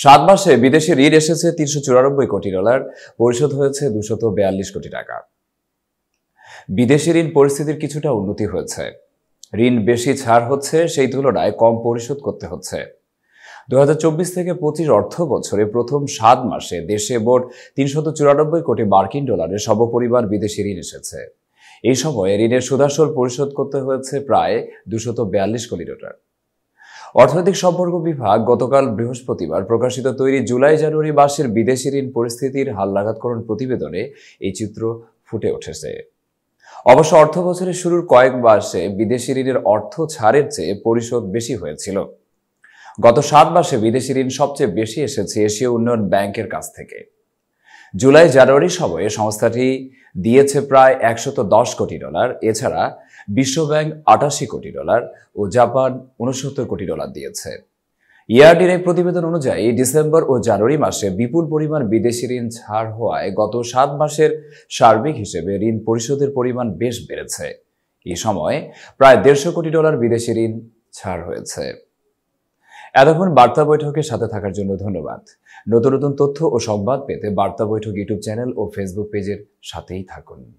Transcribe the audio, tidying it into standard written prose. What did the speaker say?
7 মাসে বিদেশি ঋণ এসেছে $394 কোটি, পরিশোধ হয়েছে $242 কোটি। বিদেশি ঋণ পরিস্থিতির কিছুটা উন্নতি হয়েছে। ঋণ বেশি ছাড় হচ্ছে, সেই তুলনায় কম পরিশোধ করতে হচ্ছে। 2024 থেকে 25 অর্থ বছরে প্রথম 7 মাসে দেশে মোট $394 কোটি সমপরিমাণ বিদেশি ঋণ এসেছে। এই সময়ে ঋণের সুদাসল পরিশোধ করতে হয়েছে প্রায় $242 কোটি। অর্থনৈতিক সম্পর্ক বিভাগ গতকাল বৃহস্পতিবার প্রকাশিত তৈরি জুলাই-জানুয়ারি মাসের বিদেশি ঋণ পরিস্থিতির হালনাগাদকরণ প্রতিবেদনে এই চিত্র ফুটে উঠেছে। অবশ্য অর্থ বছরের শুরুর কয়েক মাসে বিদেশি ঋণের অর্থ ছাড়ের চেয়ে পরিশোধ বেশি হয়েছিল। গত 7 মাসে বিদেশি ঋণ সবচেয়ে বেশি এসেছে এশীয় উন্নয়ন ব্যাংকের কাছ থেকে। জুলাই-জানুয়ারি সময়ে সংস্থাটি দিয়েছে প্রায় $110 কোটি। এছাড়া বিশ্বব্যাংক $88 কোটি ও জাপান $69 কোটি দিয়েছে। ইয়ারডির এই প্রতিবেদন অনুযায়ী ডিসেম্বর ও জানুয়ারি মাসে বিপুল পরিমাণ বিদেশি ঋণ ছাড় হওয়ায় গত 7 মাসের সার্বিক হিসেবে ঋণ পরিশোধের পরিমাণ বেশ বেড়েছে। এই সময় প্রায় $150 কোটি বিদেশি ঋণ ছাড় হয়েছে। এতক্ষণ বার্তা বৈঠকের সাথে থাকার জন্য ধন্যবাদ। নতুন নতুন তথ্য ও সংবাদ পেতে বার্তা বৈঠক ইউটিউব চ্যানেল ও ফেসবুক পেজের সাথেই থাকুন।